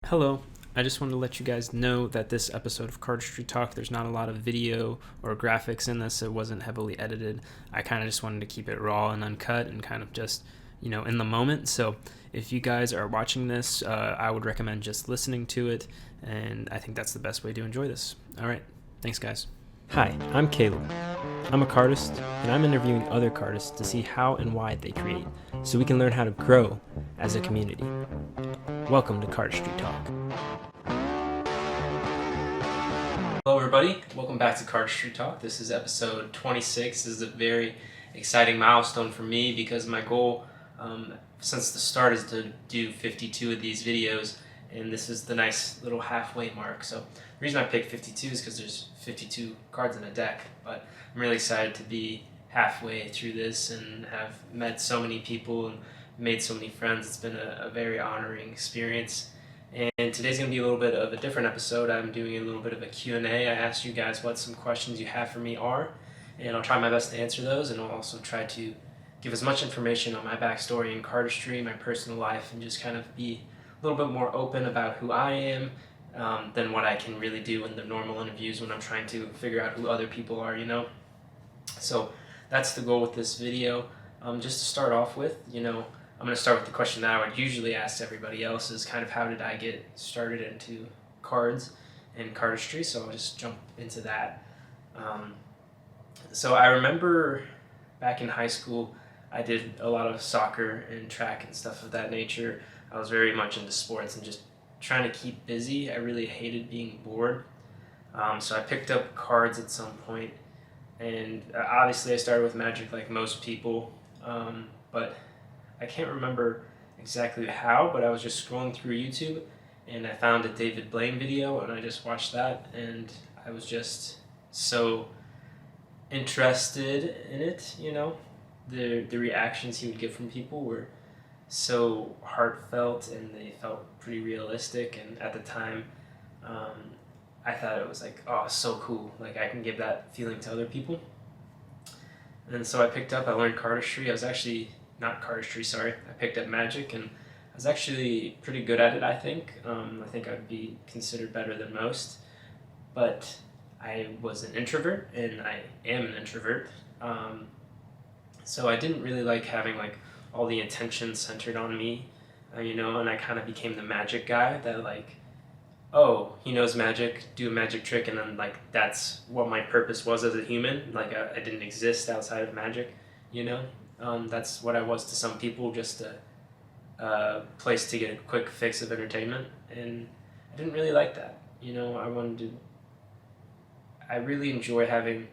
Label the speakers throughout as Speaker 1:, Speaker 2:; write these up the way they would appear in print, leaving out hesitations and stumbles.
Speaker 1: Hello, I just wanted to let you guys know that this episode of Cardistry Talk, there's not a lot of video or graphics in this. It wasn't heavily edited. I kind of just wanted to keep it raw and uncut and kind of just, in the moment. So if you guys are watching this, I would recommend just listening to it, and I think that's the best way to enjoy this. All right, thanks guys. Hi, I'm Caleb. I'm a cardist, and I'm interviewing other cardists to see how and why they create, so we can learn how to grow as a community. Welcome to Cardistry Talk. Hello everybody, welcome back to Cardistry Talk. This is episode 26. This is a very exciting milestone for me because my goal since the start is to do 52 of these videos, and this is the nice little halfway mark. So the reason I picked 52 is because there's 52 cards in a deck, but I'm really excited to be halfway through this and have met so many people and made so many friends. It's been a very honoring experience. And today's going to be a little bit of a different episode. I'm doing a little bit of a Q&A. I asked you guys what some questions you have for me are, and I'll try my best to answer those, and I'll also try to give as much information on my backstory in cardistry, my personal life, and just kind of be a little bit more open about who I am than what I can really do in the normal interviews when I'm trying to figure out who other people are, So that's the goal with this video. Just to start off with, I'm going to start with the question that I would usually ask everybody else is kind of how did I get started into cards and cardistry, so I'll just jump into that. So I remember back in high school, I did a lot of soccer and track and stuff of that nature. I was very much into sports and just trying to keep busy. I really hated being bored. So I picked up cards at some point, and obviously I started with Magic like most people, but I can't remember exactly how, but I was just scrolling through YouTube and I found a David Blaine video and I just watched that, and I was just so interested in it, The reactions he would get from people were so heartfelt and they felt pretty realistic, and at the time I thought it was like, oh, so cool, like I can give that feeling to other people. And so I learned cardistry. I was actually not cardistry, sorry. I picked up Magic, and I was actually pretty good at it, I think. I think I'd be considered better than most, but I was an introvert, and I am an introvert. So I didn't really like having like all the attention centered on me, and I kind of became the magic guy that like, oh, he knows magic, do a magic trick, and then like that's what my purpose was as a human. Like I didn't exist outside of magic, That's what I was to some people, just a place to get a quick fix of entertainment, and I didn't really like that. I really enjoy having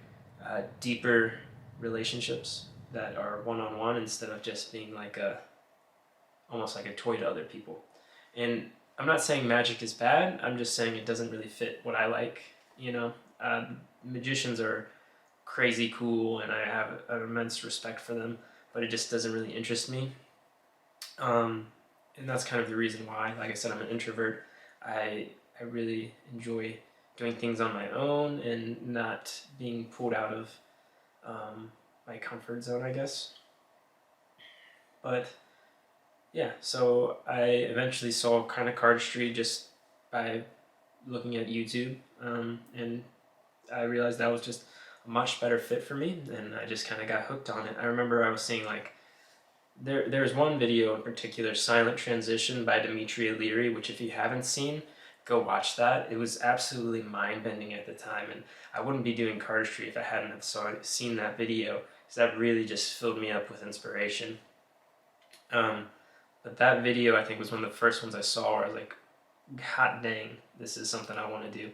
Speaker 1: deeper relationships that are one-on-one instead of just being like almost like a toy to other people. And I'm not saying magic is bad, I'm just saying it doesn't really fit what I like, Magicians are crazy cool and I have an immense respect for them, but it just doesn't really interest me. And that's kind of the reason why, like I said, I'm an introvert. I really enjoy doing things on my own and not being pulled out of my comfort zone, I guess. But yeah, so I eventually saw kind of cardistry just by looking at YouTube, and I realized that was just a much better fit for me, and I just kind of got hooked on it. I remember I was seeing like, there's one video in particular, Silent Transition by Dimitri O'Leary, which if you haven't seen, go watch that. It was absolutely mind-bending at the time, and I wouldn't be doing cardistry if I hadn't have seen that video, because that really just filled me up with inspiration. But that video, I think, was one of the first ones I saw where I was like, hot dang, this is something I want to do.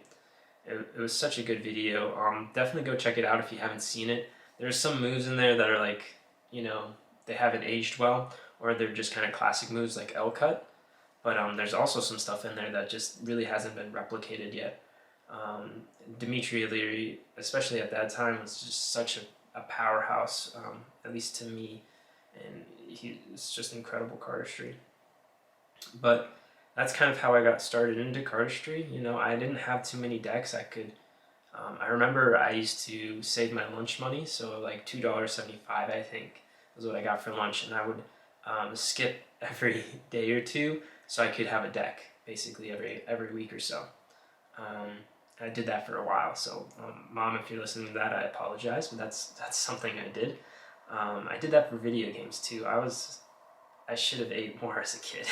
Speaker 1: It was such a good video. Definitely go check it out if you haven't seen it. There's some moves in there that are like, they haven't aged well, or they're just kind of classic moves like L cut. But there's also some stuff in there that just really hasn't been replicated yet. Dimitri O'Leary, especially at that time, was just such a powerhouse, at least to me, and it's just incredible cardistry. But that's kind of how I got started into cardistry. I didn't have too many decks. I remember I used to save my lunch money, so like $2.75 I think was what I got for lunch, and I would skip every day or two so I could have a deck. basically every week or so. I did that for a while, so Mom, if you're listening to that, I apologize, but that's something I did. I did that for video games too. I should have ate more as a kid.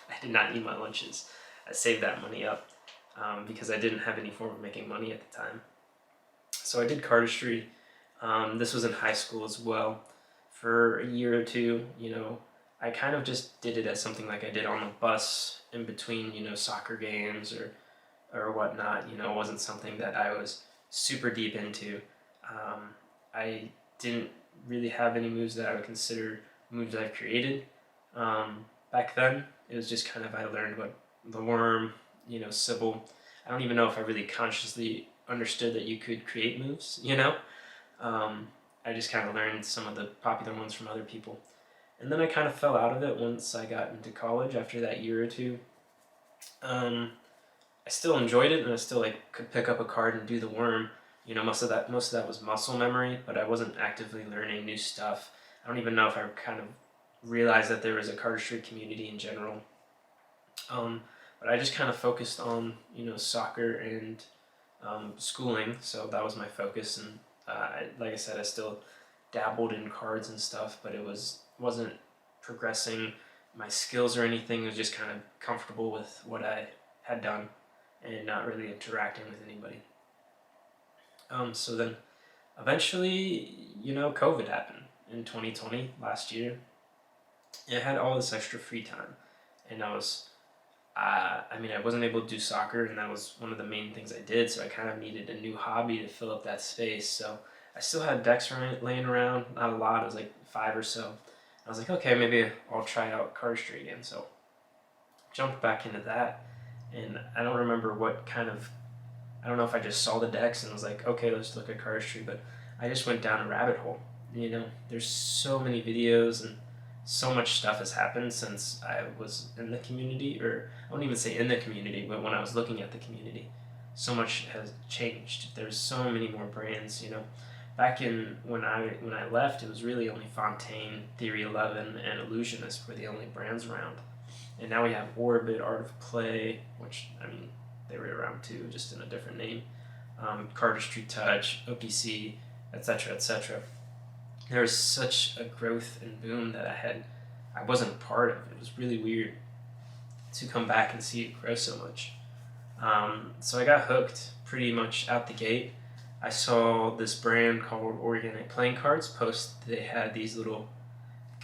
Speaker 1: I did not eat my lunches. I saved that money up because I didn't have any form of making money at the time. So I did cardistry. This was in high school as well. For a year or two, I kind of just did it as something like I did on the bus in between, soccer games or whatnot. It wasn't something that I was super deep into. I didn't really have any moves that I would consider moves I've created. Back then, it was just kind of, I learned what the worm, Sybil. I don't even know if I really consciously understood that you could create moves, I just kind of learned some of the popular ones from other people. And then I kind of fell out of it once I got into college after that year or two. I still enjoyed it, and I still could pick up a card and do the worm. Most of that was muscle memory, but I wasn't actively learning new stuff. I don't even know if I kind of realized that there was a cardistry community in general. But I just kind of focused on soccer and schooling, so that was my focus. And like I said, I still dabbled in cards and stuff, but it wasn't progressing my skills or anything. It was just kind of comfortable with what I had done and not really interacting with anybody. So then eventually, COVID happened in 2020, last year. And I had all this extra free time, and I wasn't able to do soccer, and that was one of the main things I did, so I kind of needed a new hobby to fill up that space. So I still had decks laying around, not a lot, it was 5 or so. I was like, okay, maybe I'll try out cardistry again. So jumped back into that, and I don't remember I don't know if I just saw the decks and was like, okay, let's look at cardistry, but I just went down a rabbit hole. There's so many videos and so much stuff has happened since I was in the community, or I wouldn't even say in the community, but when I was looking at the community, so much has changed. There's so many more brands, Back in when I left, it was really only Fontaine, Theory 11, and Illusionist were the only brands around. And now we have Orbit, Art of Play, which, they were around too, just in a different name. Cardistry Touch, OPC, etc., etc. There was such a growth and boom that I wasn't part of. It was really weird to come back and see it grow so much. So I got hooked pretty much out the gate. I saw this brand called Organic Playing Cards post. They had these little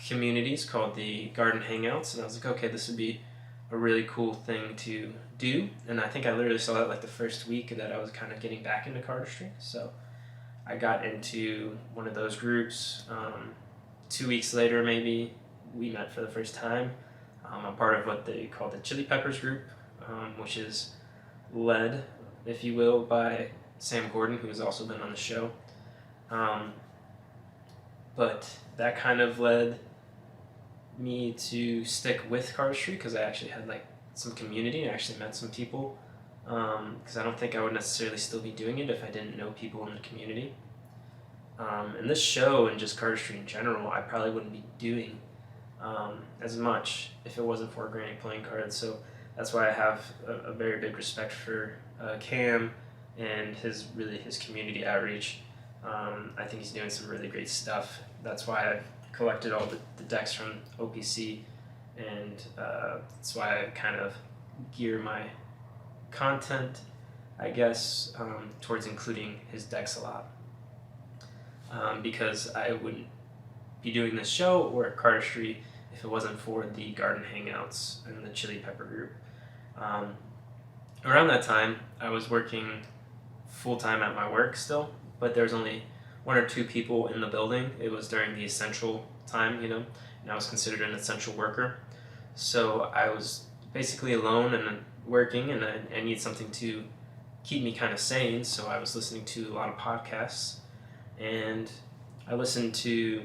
Speaker 1: communities called the Garden Hangouts, and I was like, okay, this would be a really cool thing to do. And I think I literally saw that the first week that I was kind of getting back into cardistry. So I got into one of those groups. 2 weeks later, maybe, we met for the first time. I'm part of what they call the Chili Peppers group, which is led, if you will, by Sam Gordon, who has also been on the show. But that kind of led me to stick with cardistry because I actually had some community. I actually met some people because I don't think I would necessarily still be doing it if I didn't know people in the community. And this show and just cardistry in general, I probably wouldn't be doing as much if it wasn't for Organic Playing Cards. So that's why I have a very big respect for Cam and his community outreach. I think he's doing some really great stuff. That's why I've collected all the decks from OPC, and that's why I kind of gear my content, I guess, towards including his decks a lot. Because I wouldn't be doing this show or cardistry if it wasn't for the Garden Hangouts and the Chili Pepper group. Around that time, I was working full-time at my work still, but there was only 1 or 2 people in the building. It was during the essential time, and I was considered an essential worker. So I was basically alone and working, and I needed something to keep me kind of sane, so I was listening to a lot of podcasts, and I listened to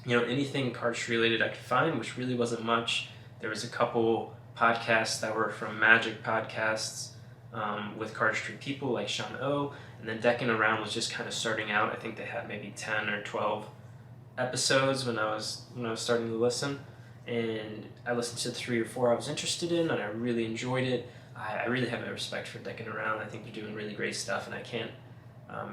Speaker 1: anything cardistry related I could find, which really wasn't much. There was a couple podcasts that were from Magic podcasts with cardistry people like Sean O, and then Decking Around was just kind of starting out. I think they had maybe 10 or 12 episodes when I was starting to listen, and I listened to 3 or 4 I was interested in, and I really enjoyed it. I really have a respect for Decking Around. I think they're doing really great stuff, and I can't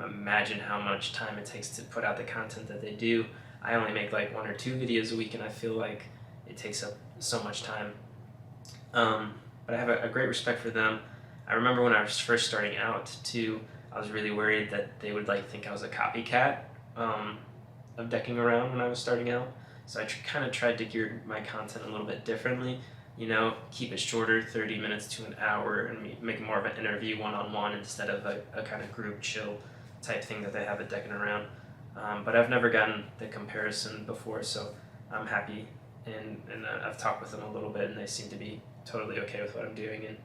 Speaker 1: imagine how much time it takes to put out the content that they do. I only make like 1 or 2 videos a week, and I feel like it takes up so much time. But I have a great respect for them. I remember when I was first starting out too, I was really worried that they would think I was a copycat of Decking Around when I was starting out. So I kind of tried to gear my content a little bit differently. Keep it shorter, 30 minutes to an hour, and make more of an interview one-on-one instead of a kind of group chill type thing that they have at Decking Around. But I've never gotten the comparison before, so I'm happy, and I've talked with them a little bit, and they seem to be totally okay with what I'm doing and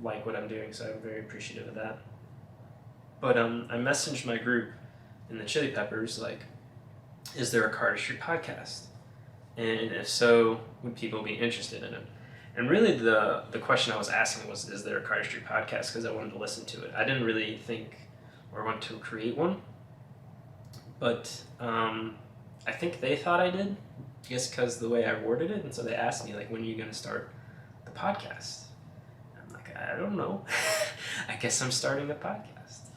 Speaker 1: like what I'm doing, so I'm very appreciative of that. But I messaged my group in the Chili Peppers, is there a Cardistry podcast? And if so, would people be interested in it? And really the question I was asking was, is there a Cardistry podcast? Because I wanted to listen to it. I didn't really think or want to create one, but I think they thought I did, I guess because the way I worded it, and so they asked me, when are you going to start the podcast? And I'm like, I don't know. I guess I'm starting a podcast.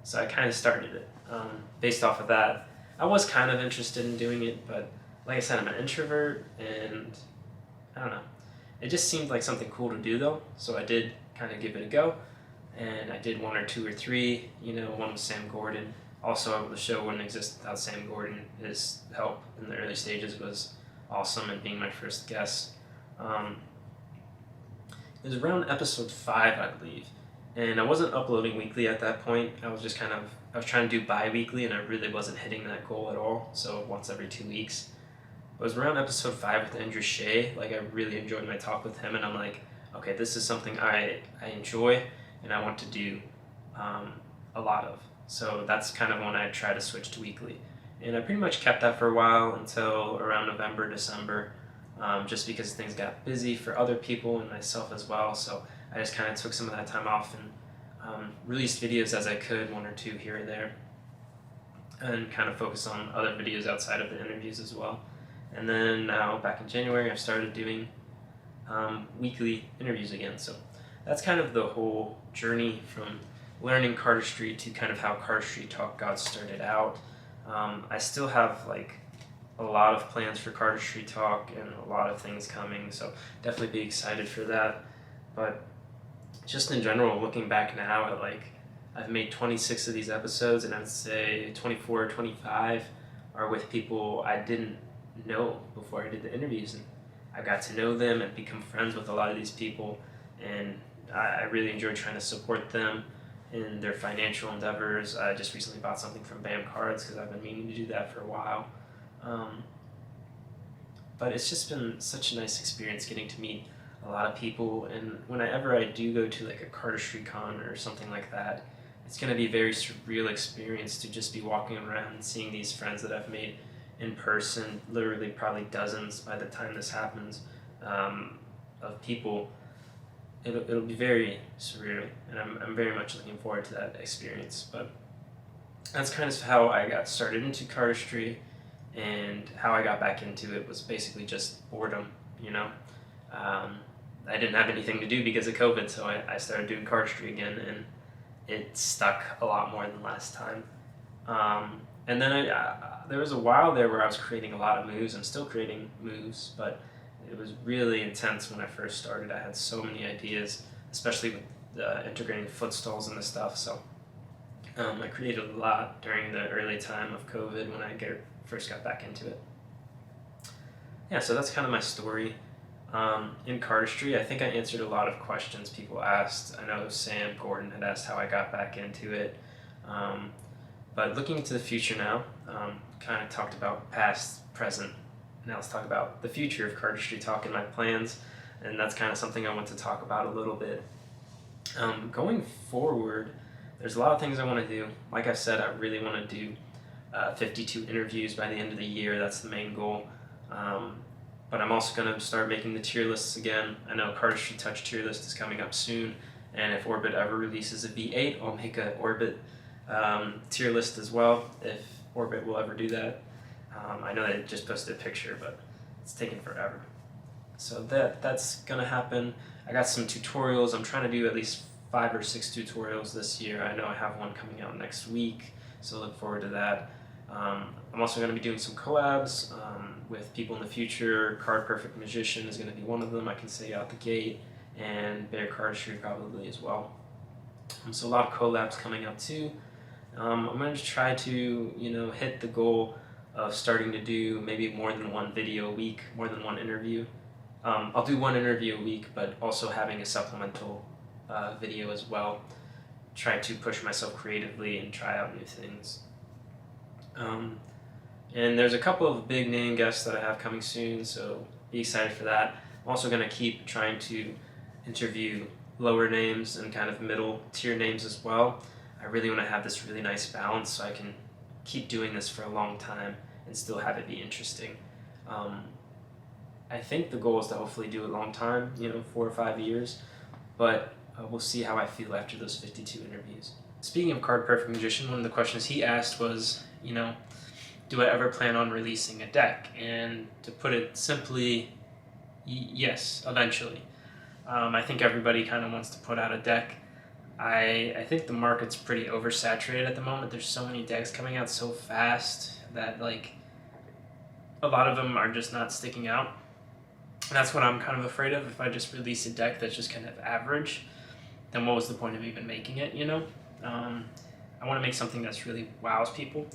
Speaker 1: So I kind of started it. Based off of that, I was kind of interested in doing it, but like I said, I'm an introvert, and I don't know. It just seemed like something cool to do, though, so I did kind of give it a go, and I did 1 or 2 or 3, one with Sam Gordon. Also, the show wouldn't exist without Sam Gordon. His help in the early stages was awesome, and being my first guest. It was around episode 5, I believe, and I wasn't uploading weekly at that point. I was just I was trying to do bi-weekly, and I really wasn't hitting that goal at all, so once every 2 weeks. It was around episode 5 with Andrew Shea. I really enjoyed my talk with him, and I'm like, okay, this is something I enjoy and I want to do a lot of. So that's kind of when I tried to switch to weekly. And I pretty much kept that for a while until around November, December, just because things got busy for other people and myself as well. So I just kind of took some of that time off and released videos as I could, 1 or 2 here and there, and kind of focused on other videos outside of the interviews as well. And then now, back in January, I started doing weekly interviews again. So that's kind of the whole journey from learning cardistry to kind of how Cardistry Talk got started out. I still have a lot of plans for Cardistry Talk and a lot of things coming, so definitely be excited for that. But just in general, looking back now at I've made 26 of these episodes, and I'd say 24 or 25 are with people I didn't know before I did the interviews, and I got to know them and become friends with a lot of these people, and I really enjoy trying to support them in their financial endeavors. I just recently bought something from BAM Cards because I've been meaning to do that for a while. But it's just been such a nice experience getting to meet a lot of people, and whenever I do go to a Cardistry Con or something like that, it's going to be a very surreal experience to just be walking around and seeing these friends that I've made in person, literally probably dozens by the time this happens, of people. It'll be very surreal, and I'm very much looking forward to that experience. But that's kind of how I got started into cardistry, and how I got back into it was basically just boredom, I didn't have anything to do because of COVID, so I started doing cardistry again, and it stuck a lot more than last time. And then there was a while there where I was creating a lot of moves. I'm still creating moves, but it was really intense when I first started. I had so many ideas, especially with integrating foot stalls and the stuff. So I created a lot during the early time of COVID when I first got back into it. Yeah, so that's kind of my story. In cardistry, I think I answered a lot of questions people asked. I know Sam Gordon had asked how I got back into it. But looking into the future now, kind of talked about past, present. Now let's talk about the future of Cardistry Talk and my plans, and that's kind of something I want to talk about a little bit. Going forward, there's a lot of things I want to do. Like I said, I really want to do 52 interviews by the end of the year. That's the main goal. But I'm also going to start making the tier lists again. I know Cardistry Touch tier list is coming up soon, and if Orbit ever releases a V8, I'll make an Orbit tier list as well, if Orbit will ever do that. I know that it just posted a picture, but it's taking forever. So that's gonna happen. I got some tutorials. I'm trying to do at least 5 or 6 tutorials this year. I know I have one coming out next week, so look forward to that. I'm also going to be doing some collabs with people in the future. Card Perfect Magician is going to be one of them, I can say out the gate, and Bear Cardistry probably as well. So a lot of collabs coming up too. I'm going to try to, hit the goal of starting to do maybe more than one video a week, more than one interview. I'll do one interview a week, but also having a supplemental video as well. Try to push myself creatively and try out new things. And there's a couple of big name guests that I have coming soon, so be excited for that. I'm also going to keep trying to interview lower names and kind of middle tier names as well. I really want to have this really nice balance so I can keep doing this for a long time and still have it be interesting. I think the goal is to hopefully do a long time, 4 or 5 years, but we'll see how I feel after those 52 interviews. Speaking of Card Perfect Magician, one of the questions he asked was, do I ever plan on releasing a deck? And to put it simply, yes, eventually. I think everybody kind of wants to put out a deck. I think the market's pretty oversaturated at the moment. There's so many decks coming out so fast that a lot of them are just not sticking out. And that's what I'm kind of afraid of. If I just release a deck that's just kind of average, then what was the point of even making it, I want to make something that's really wows people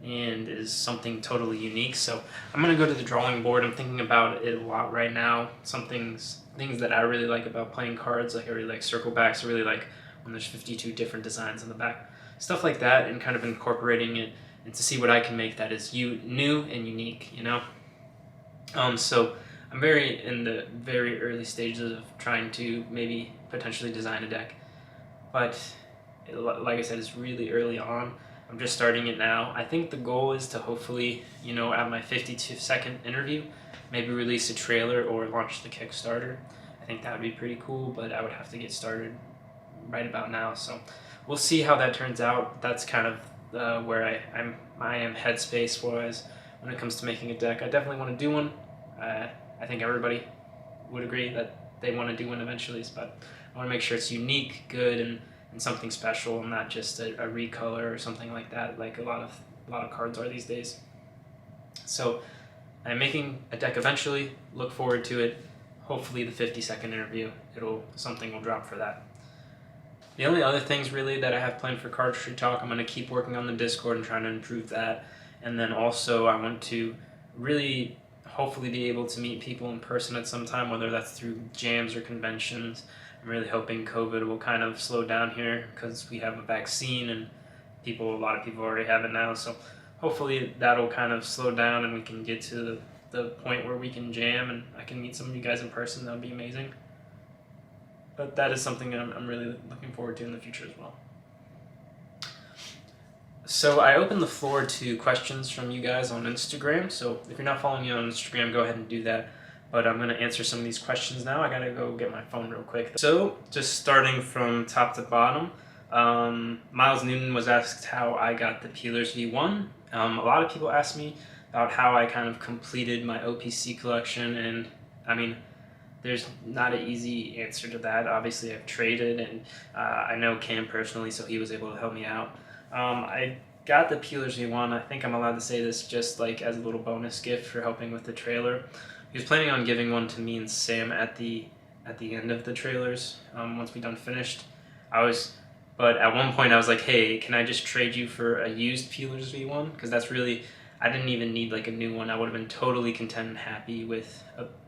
Speaker 1: and is something totally unique. So I'm going to go to the drawing board. I'm thinking about it a lot right now. Things that I really like about playing cards, I really like circle backs. I really like when there's 52 different designs on the back. Stuff like that, and kind of incorporating it and to see what I can make that is new and unique, So I'm in the very early stages of trying to maybe potentially design a deck. But like I said, it's really early on. I'm just starting it now. I think the goal is to hopefully, at my 52-second interview, maybe release a trailer or launch the Kickstarter. I think that would be pretty cool, but I would have to get started right about now. So we'll see how that turns out. That's kind of where I am headspace-wise when it comes to making a deck. I definitely want to do one. I think everybody would agree that they want to do one eventually, but I want to make sure it's unique, good, and something special, and not just a recolor or something like that, like a lot of cards are these days. So I'm making a deck eventually. Look forward to it. Hopefully the 50-second interview, something will drop for that. The only other things really that I have planned for Cardistry Talk, I'm going to keep working on the Discord and trying to improve that. And then also I want to really hopefully be able to meet people in person at some time, whether that's through jams or conventions. I'm really hoping COVID will kind of slow down here because we have a vaccine and a lot of people already have it now. So hopefully that'll kind of slow down and we can get to the point where we can jam and I can meet some of you guys in person. That would be amazing. But that is something I'm really looking forward to in the future as well. So I opened the floor to questions from you guys on Instagram. So if you're not following me on Instagram, go ahead and do that. But I'm going to answer some of these questions now. I got to go get my phone real quick. So just starting from top to bottom, Miles Newton was asked how I got the Peelers V1. A lot of people asked me about how I kind of completed my OPC collection, and I mean, there's not an easy answer to that. Obviously, I've traded, and I know Cam personally, so he was able to help me out. I got the Peelers V1. I think I'm allowed to say this just as a little bonus gift for helping with the trailer. He was planning on giving one to me and Sam at the end of the trailers once we done finished. But at one point I was like, hey, can I just trade you for a used Peelers V1? Because that's really, I didn't even need a new one. I would have been totally content and happy with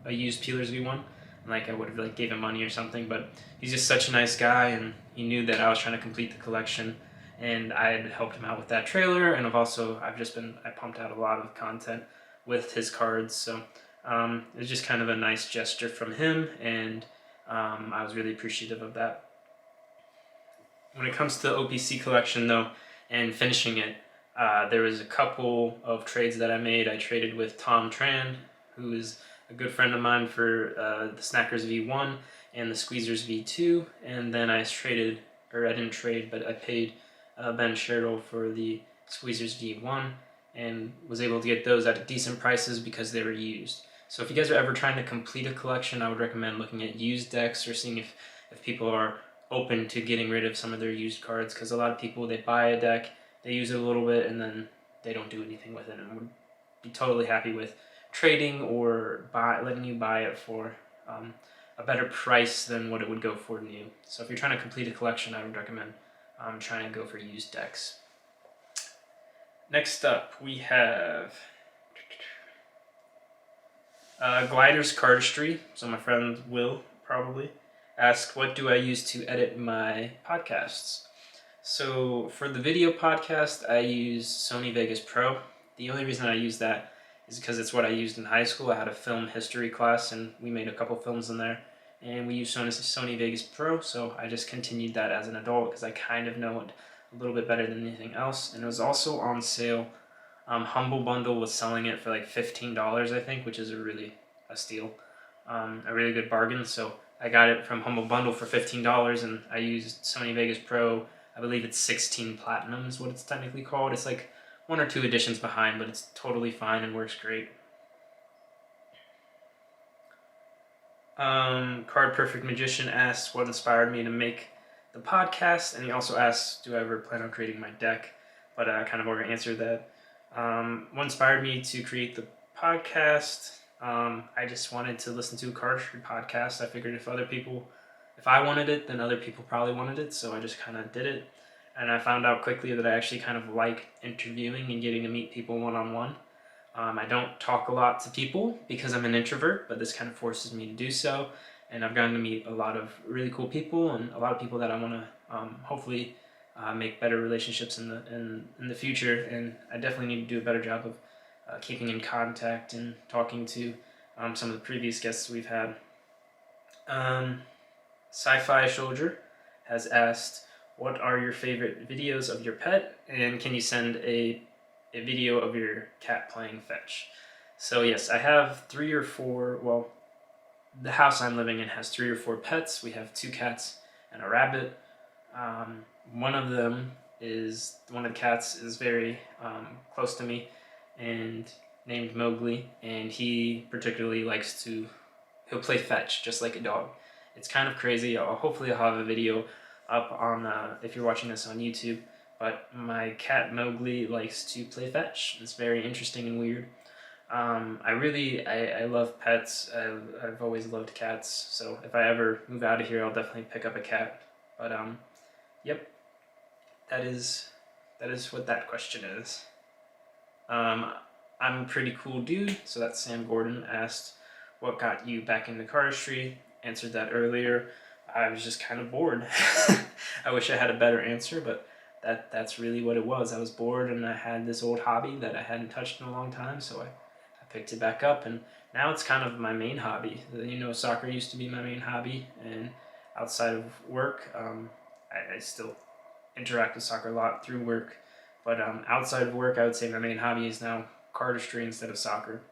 Speaker 1: a used Peelers V1. I would have gave him money or something, but he's just such a nice guy, and he knew that I was trying to complete the collection, and I had helped him out with that trailer, and I pumped out a lot of content with his cards, so it was just kind of a nice gesture from him, and I was really appreciative of that. When it comes to the OPC collection though, and finishing it, there was a couple of trades that I made. I traded with Tom Tran, who is a good friend of mine, for the Snackers V1 and the Squeezers V2, and then I didn't trade, but I paid Ben Sherrill for the Squeezers V1, and was able to get those at decent prices because they were used. So if you guys are ever trying to complete a collection, I would recommend looking at used decks or seeing if people are open to getting rid of some of their used cards, because a lot of people, they buy a deck, they use it a little bit, and then they don't do anything with it, and would be totally happy with trading or letting you buy it for a better price than what it would go for new. So if you're trying to complete a collection, I would recommend trying to go for used decks. Next up, we have Glider's Cardistry. So my friend Will probably asked, what do I use to edit my podcasts? So for the video podcast, I use Sony Vegas Pro. The only reason I use that is because it's what I used in high school. I had a film history class, and we made a couple films in there, and we used Sony Vegas Pro, so I just continued that as an adult because I kind of know it a little bit better than anything else. And it was also on sale. Humble Bundle was selling it for like $15, I think, which is a steal, a really good bargain. So I got it from Humble Bundle for $15, and I used Sony Vegas Pro. I believe it's 16 Platinum is what it's technically called. It's like 1 or 2 editions behind, but it's totally fine and works great. Card Perfect Magician asks what inspired me to make the podcast, and he also asks, do I ever plan on creating my deck? But I kind of already answered that. What inspired me to create the podcast? I just wanted to listen to a cardistry podcast. I figured if I wanted it, then other people probably wanted it, so I just kind of did it. And I found out quickly that I actually kind of like interviewing and getting to meet people one-on-one. I don't talk a lot to people because I'm an introvert, but this kind of forces me to do so. And I've gotten to meet a lot of really cool people, and a lot of people that I want to hopefully make better relationships in the future. And I definitely need to do a better job of keeping in contact and talking to some of the previous guests we've had. Sci-Fi Soldier has asked, what are your favorite videos of your pet, and can you send a video of your cat playing fetch? So yes, I have 3 or 4, well, the house I'm living in has 3 or 4 pets. We have 2 cats and a rabbit. One of the cats is very close to me and named Mowgli, and he particularly he'll play fetch just like a dog. It's kind of crazy. Hopefully I'll have a video up on, if you're watching this on YouTube, but my cat Mowgli likes to play fetch. It's very interesting and weird. I love pets. I've always loved cats, so if I ever move out of here, I'll definitely pick up a cat. But yep, that is what that question is. I'm a pretty cool dude, so that's Sam Gordon asked, what got you back into cardistry? Answered that earlier. I was just kind of bored. I wish I had a better answer, but that's really what it was. I was bored, and I had this old hobby that I hadn't touched in a long time, so I picked it back up, and now it's kind of my main hobby. Soccer used to be my main hobby, and outside of work, I still interact with soccer a lot through work, but outside of work, I would say my main hobby is now cardistry instead of soccer.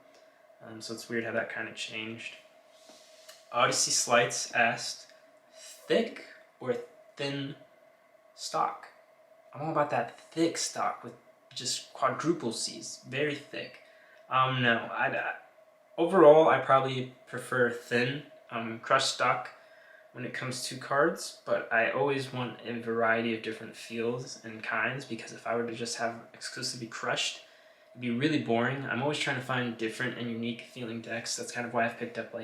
Speaker 1: So it's weird how that kind of changed. Odyssey Slights asked, thick or thin stock? I'm all about that thick stock with just quadruple C's, very thick. No, overall I probably prefer thin, crushed stock when it comes to cards, but I always want a variety of different feels and kinds, because if I were to just have exclusively crushed, it'd be really boring. I'm always trying to find different and unique feeling decks. That's kind of why I've picked up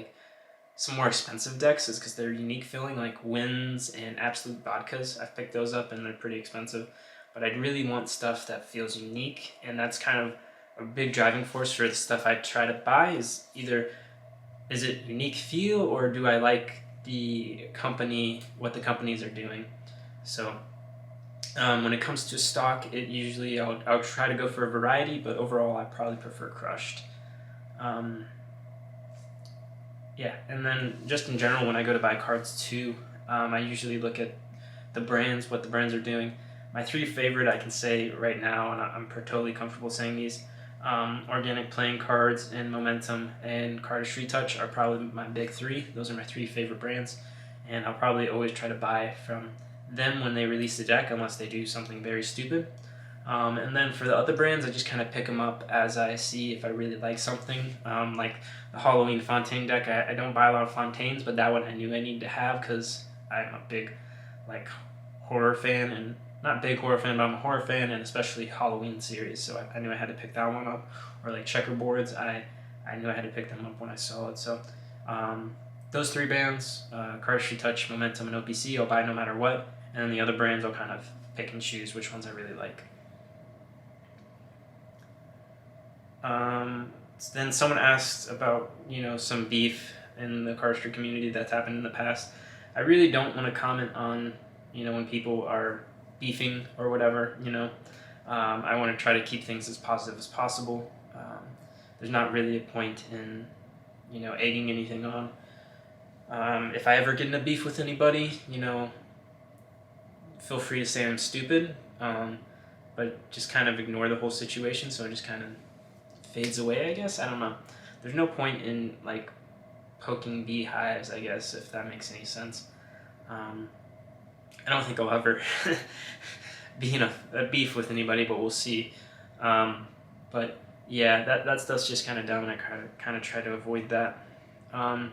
Speaker 1: some more expensive decks, is because they're unique feeling, like Winds and Absolute Vodkas. I've picked those up and they're pretty expensive, but I'd really want stuff that feels unique, and that's kind of a big driving force for the stuff I try to buy. Is either, is it unique feel, or do I like the company, what the companies are doing? So when it comes to stock, it usually I'll try to go for a variety, but overall I probably prefer crushed. Yeah, and then just in general, when I go to buy cards too, I usually look at the brands, what the brands are doing. My 3 favorite I can say right now, and I'm totally comfortable saying these, Organic Playing Cards and Momentum and Cardistry Touch are probably my big 3. Those are my 3 favorite brands, and I'll probably always try to buy from them when they release the deck, unless they do something very stupid. And then for the other brands, I just kind of pick them up as I see if I really like something. Like the Halloween Fontaine deck, I don't buy a lot of Fontaines, but that one I knew I needed to have because I'm a big like horror fan, and not big horror fan, but I'm a horror fan, and especially Halloween series, so I knew I had to pick that one up. Or like checkerboards, I knew I had to pick them up when I saw it. So those three bands, Cardistry, Touch, Momentum, and OPC, I'll buy no matter what, and then the other brands I'll kind of pick and choose which ones I really like. Then someone asked about, some beef in the cardistry community that's happened in the past. I really don't want to comment on, when people are beefing or whatever, I want to try to keep things as positive as possible. There's not really a point in, egging anything on. If I ever get in a beef with anybody, feel free to say I'm stupid, but just kind of ignore the whole situation, so it just kind of fades away, I guess. I don't know. There's no point in like poking beehives, I guess, if that makes any sense. I don't think I'll ever be in a beef with anybody, but we'll see. But yeah, that stuff's just kind of dumb, and I kind of try to avoid that. And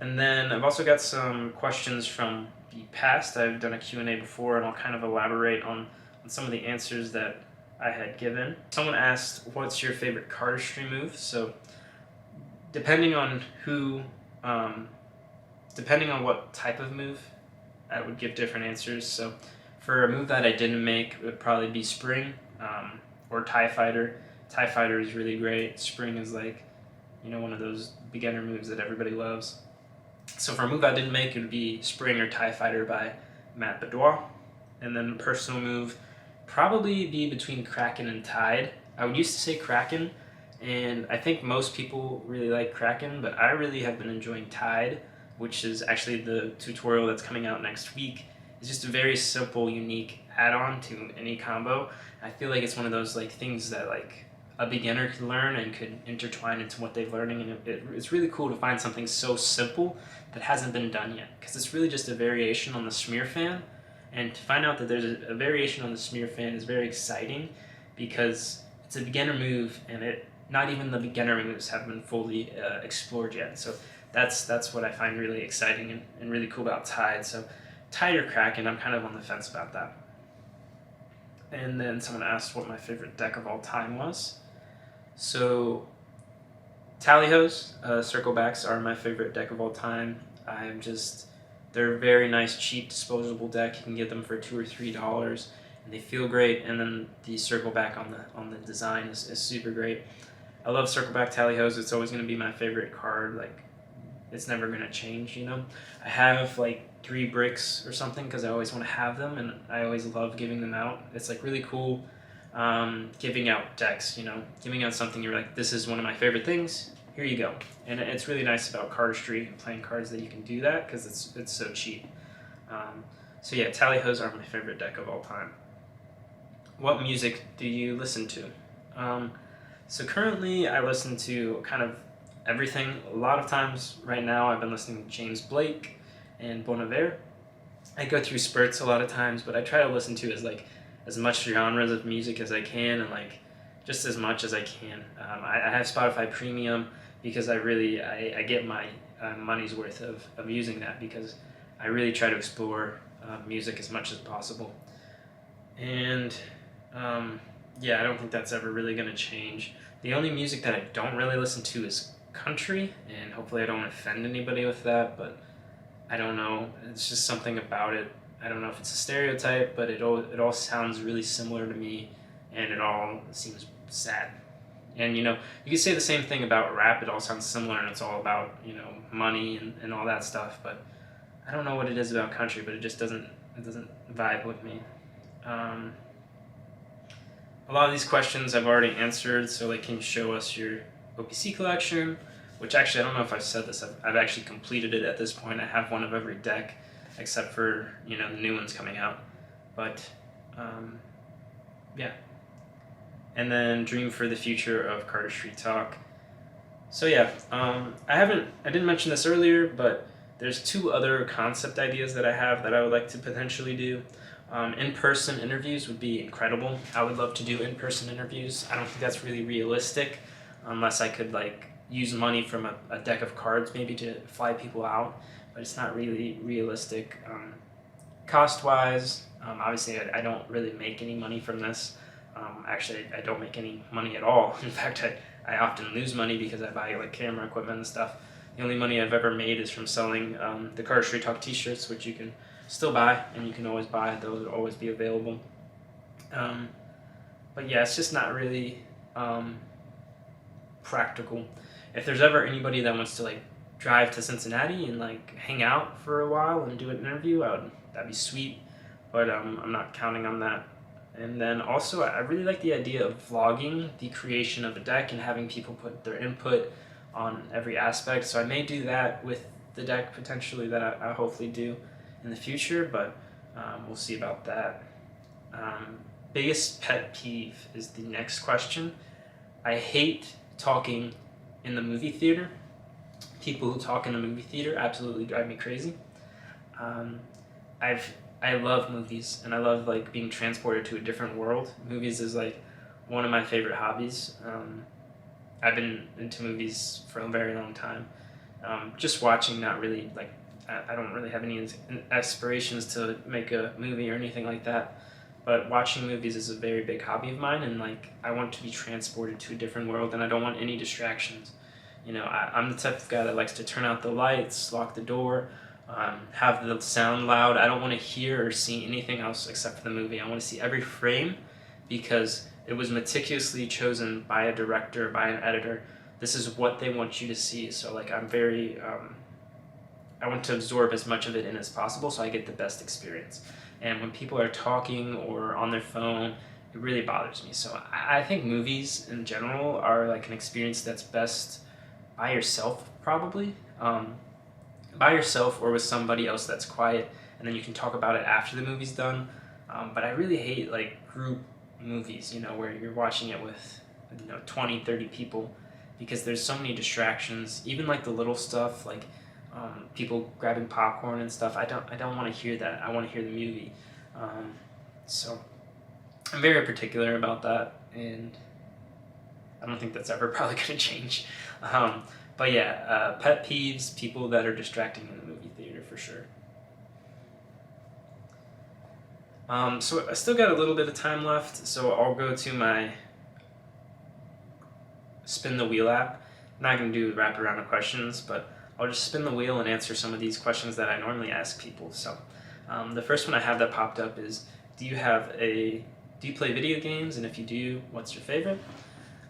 Speaker 1: then I've also got some questions from the past. I've done a Q&A before, and I'll kind of elaborate on some of the answers that I had given. Someone asked, what's your favorite cardistry move? So depending on what type of move, I would give different answers. So for a move that I didn't make, it would probably be Spring, or TIE Fighter. TIE Fighter is really great. Spring is like, one of those beginner moves that everybody loves. So for a move I didn't make, it would be Spring or TIE Fighter by Matt Boudoir. And then personal move, probably be between Kraken and Tide. I would used to say Kraken, and I think most people really like Kraken, but I really have been enjoying Tide, which is actually the tutorial that's coming out next week. It's just a very simple, unique add-on to any combo. I feel like it's one of those like things that like a beginner could learn and could intertwine into what they're learning, and it's really cool to find something so simple that hasn't been done yet, because it's really just a variation on the smear fan. And to find out that there's a variation on the smear fan is very exciting, because it's a beginner move, and not even the beginner moves have been fully explored yet. So that's what I find really exciting and really cool about Tide. So Tide or Kraken, I'm kind of on the fence about that. And then someone asked what my favorite deck of all time was. So Tally-Hos, Circlebacks are my favorite deck of all time. They're a very nice, cheap, disposable deck. You can get them for $2 or $3, and they feel great. And then the Circleback on the design is super great. I love Circleback Tally-Hos. It's always going to be my favorite card. Like, it's never going to change, I have like 3 bricks or something because I always want to have them, and I always love giving them out. It's like really cool giving out decks, giving out something you're like, this is one of my favorite things. Here you go. And it's really nice about cardistry and playing cards that you can do that, because it's so cheap. So yeah, Tally-Hos are my favorite deck of all time. What music do you listen to? So currently I listen to kind of everything. A lot of times right now I've been listening to James Blake and Bon Iver. I go through spurts a lot of times, but I try to listen to as much genres of music as I can, and like just as much as I can. I have Spotify Premium because I get my money's worth of using that, because I really try to explore music as much as possible. And yeah, I don't think that's ever really going to change. The only music that I don't really listen to is country, and hopefully I don't offend anybody with that, but I don't know. It's just something about it. I don't know if it's a stereotype, but it all sounds really similar to me, and it all seems sad. And you can say the same thing about rap. It all sounds similar, and it's all about money and all that stuff. But I don't know what it is about country, but it just doesn't vibe with me. A lot of these questions I've already answered. So like, can you show us your OPC collection? Which actually, I don't know if I've said this. I've actually completed it at this point. I have one of every deck, except for the new ones coming out. But yeah. And then dream for the future of Cardistry Talk. So yeah, I didn't mention this earlier, but there's 2 other concept ideas that I have that I would like to potentially do. In-person interviews would be incredible. I would love to do in-person interviews. I don't think that's really realistic unless I could like use money from a deck of cards maybe to fly people out, but it's not really realistic. Cost-wise, obviously I don't really make any money from this. Actually, I don't make any money at all. In fact, I often lose money because I buy like camera equipment and stuff. The only money I've ever made is from selling the Cardistry Talk t-shirts, which you can still buy, and you can always buy. Those will always be available. But yeah, it's just not really practical. If there's ever anybody that wants to like drive to Cincinnati and like hang out for a while and do an interview, that'd be sweet. But I'm not counting on that. And then also, I really like the idea of vlogging the creation of a deck and having people put their input on every aspect. So I may do that with the deck potentially, that I hopefully do in the future, but we'll see about that. Biggest pet peeve is the next question. I hate talking in the movie theater. People who talk in a movie theater absolutely drive me crazy. I love movies, and I love like being transported to a different world. Movies is like one of my favorite hobbies. I've been into movies for a very long time. Just watching, not really like, I don't really have any aspirations to make a movie or anything like that. But watching movies is a very big hobby of mine, and like I want to be transported to a different world, and I don't want any distractions. You know, I'm the type of guy that likes to turn out the lights, lock the door, have the sound loud. I don't want to hear or see anything else except for the movie. I want to see every frame because it was meticulously chosen by a director, by an editor. This is what they want you to see. So like I'm very, I want to absorb as much of it in as possible so I get the best experience. And when people are talking or on their phone, it really bothers me. So I think movies in general are like an experience that's best by yourself, probably. By yourself or with somebody else that's quiet, and then you can talk about it after the movie's done. But I really hate like group movies, you know, where you're watching it with 20, 30 people, because there's so many distractions, even like the little stuff, like people grabbing popcorn and stuff. I don't want to hear that. I want to hear the movie. So I'm very particular about that, and I don't think that's ever probably going to change. But yeah, pet peeves, people that are distracting in the movie theater for sure. So I still got a little bit of time left, so I'll go to my spin the wheel app. I'm not going to do wrap around of questions, but I'll just spin the wheel and answer some of these questions that I normally ask people. So the first one I have that popped up is, do you play video games, and if you do, what's your favorite?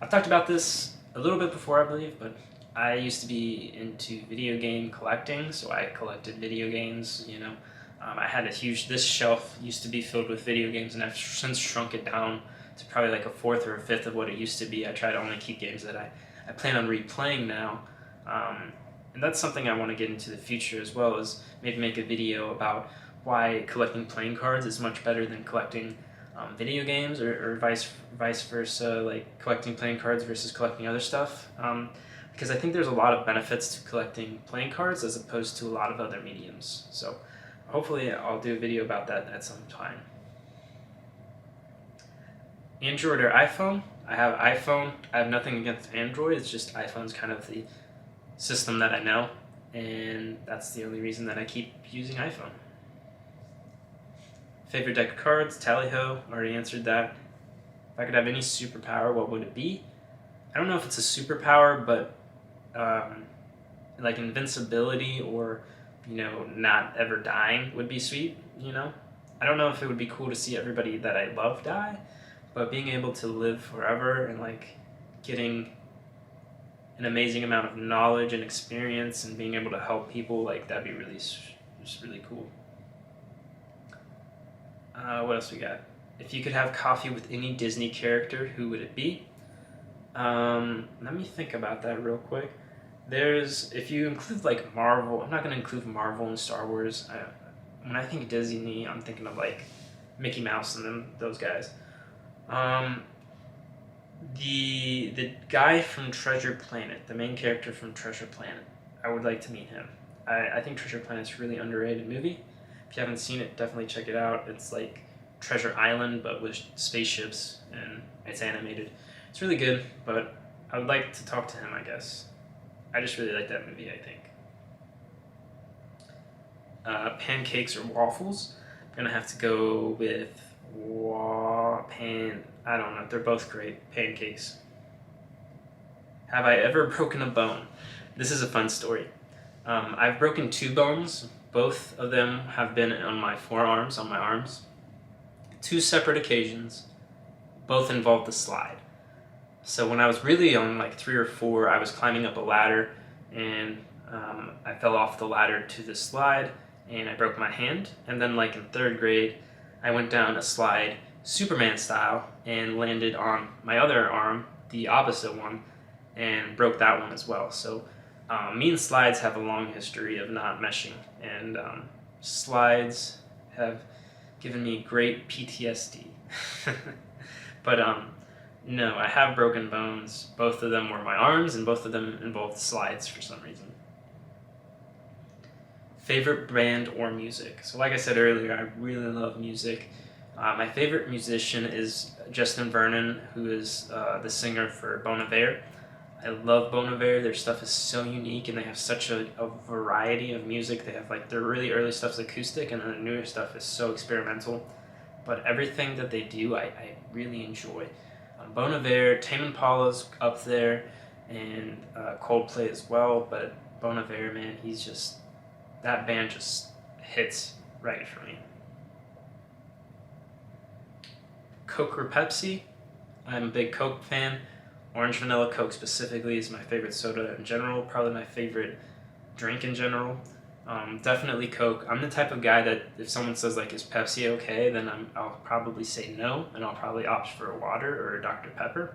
Speaker 1: I've talked about this a little bit before, I believe, but I used to be into video game collecting, so I collected video games, you know. I had this shelf used to be filled with video games, and I've since shrunk it down to probably like a fourth or a fifth of what it used to be. I try to only keep games that I plan on replaying now. And that's something I want to get into the future as well, is maybe make a video about why collecting playing cards is much better than collecting video games, or vice versa, like collecting playing cards versus collecting other stuff. Because I think there's a lot of benefits to collecting playing cards as opposed to a lot of other mediums. So hopefully I'll do a video about that at some time. Android or iPhone? I have iPhone. I have nothing against Android. It's just iPhone's kind of the system that I know, and that's the only reason that I keep using iPhone. Favorite deck of cards? Tally-ho. Already answered that. If I could have any superpower, what would it be? I don't know if it's a superpower, but like invincibility, or not ever dying would be sweet. I don't know if it would be cool to see everybody that I love die, but being able to live forever and like getting an amazing amount of knowledge and experience and being able to help people, like that'd be just really cool. What else we got? If you could have coffee with any Disney character, who would it be? Let me think about that real quick. If you include like Marvel, I'm not going to include Marvel and Star Wars. When I think Disney, I'm thinking of like Mickey Mouse and those guys. The guy from Treasure Planet, the main character from Treasure Planet, I would like to meet him. I think Treasure Planet's a really underrated movie. If you haven't seen it, definitely check it out. It's like Treasure Island, but with spaceships, and it's animated. It's really good, but I would like to talk to him, I guess. I just really like that movie, I think. Pancakes or waffles? I'm gonna have to go with I don't know. They're both great. Pancakes. Have I ever broken a bone? This is a fun story. I've broken 2 bones. Both of them have been on my forearms, on my arms. 2 separate occasions. Both involved the slide. So when I was really young, like 3 or 4, I was climbing up a ladder, and I fell off the ladder to the slide, and I broke my hand. And then like in 3rd grade, I went down a slide, Superman style, and landed on my other arm, the opposite one, and broke that one as well. So me and slides have a long history of not meshing, and slides have given me great PTSD. But no, I have broken bones. Both of them were my arms, and both of them involved slides for some reason. Favorite band or music? So like I said earlier, I really love music. My favorite musician is Justin Vernon, who is the singer for Bon Iver. I love Bon Iver. Their stuff is so unique, and they have such a variety of music. They have like their really early stuff's acoustic, and then the newer stuff is so experimental. But everything that they do, I really enjoy. Bon Iver, Tame Impala's up there, and Coldplay as well. But Bon Iver, man, that band just hits right for me. Coke or Pepsi? I'm a big Coke fan. Orange Vanilla Coke specifically is my favorite soda in general, probably my favorite drink in general. Definitely Coke. I'm the type of guy that if someone says like, is Pepsi okay, then I'll probably say no, and I'll probably opt for a water or a Dr. Pepper.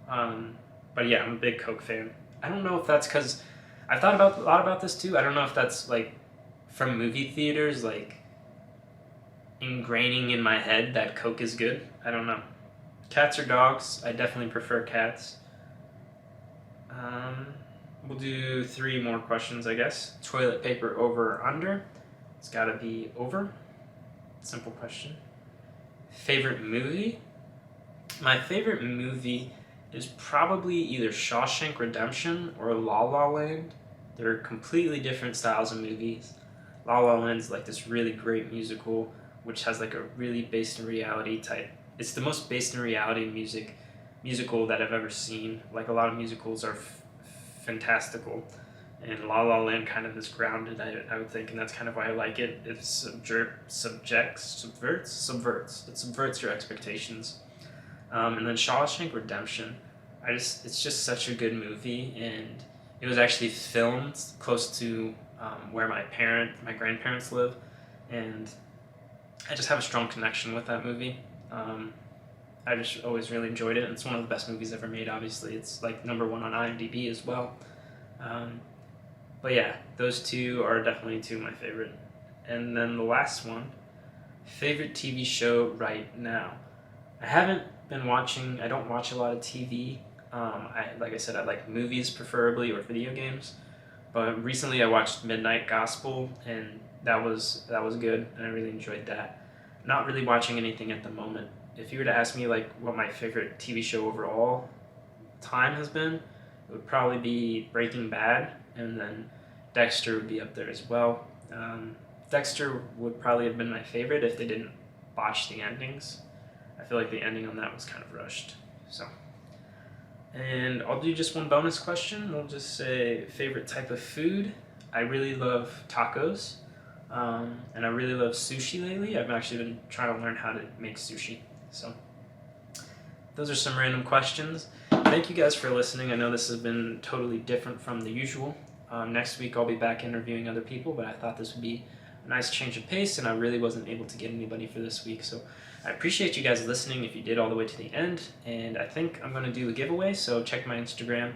Speaker 1: But yeah, I'm a big Coke fan. I don't know if that's because I thought a lot about this too. I don't know if that's like from movie theaters, like ingraining in my head that Coke is good. I don't know. Cats or dogs? I definitely prefer cats. We'll do 3 more questions, I guess. Toilet paper over or under? It's gotta be over. Simple question. Favorite movie? My favorite movie is probably either Shawshank Redemption or La La Land. They're completely different styles of movies. La La Land's like this really great musical, which has like a really based in reality type. It's the most based in reality musical that I've ever seen. Like a lot of musicals are fantastical, and La La Land kind of is grounded, I would think, and that's kind of why I like it. It subverts your expectations. And then Shawshank Redemption, it's just such a good movie, and it was actually filmed close to where my grandparents live, and I just have a strong connection with that movie. I just always really enjoyed it. It's one of the best movies ever made, obviously. It's like #1 on IMDb as well. But yeah, those 2 are definitely 2 of my favorite. And then the last one, favorite TV show right now. I don't watch a lot of TV. Like I said, I like movies preferably, or video games. But recently I watched Midnight Gospel, and that was good, and I really enjoyed that. Not really watching anything at the moment. If you were to ask me like what my favorite TV show overall time has been, it would probably be Breaking Bad, and then Dexter would be up there as well. Dexter would probably have been my favorite if they didn't botch the endings. I feel like the ending on that was kind of rushed. So, and I'll do just one bonus question. We'll just say favorite type of food. I really love tacos, and I really love sushi lately. I've actually been trying to learn how to make sushi. So those are some random questions. Thank you guys for listening. I know this has been totally different from the usual. Next week I'll be back interviewing other people, but I thought this would be a nice change of pace, and I really wasn't able to get anybody for this week. So I appreciate you guys listening if you did all the way to the end, and I think I'm going to do a giveaway, so check my Instagram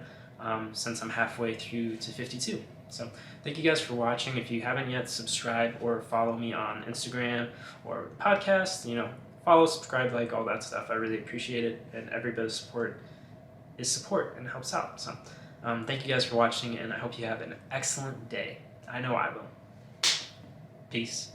Speaker 1: since I'm halfway through to 52. So thank you guys for watching. If you haven't yet, subscribe or follow me on Instagram or podcast. Follow, subscribe, like, all that stuff. I really appreciate it, and every bit of support is support and helps out. So thank you guys for watching, and I hope you have an excellent day. I know I will. Peace.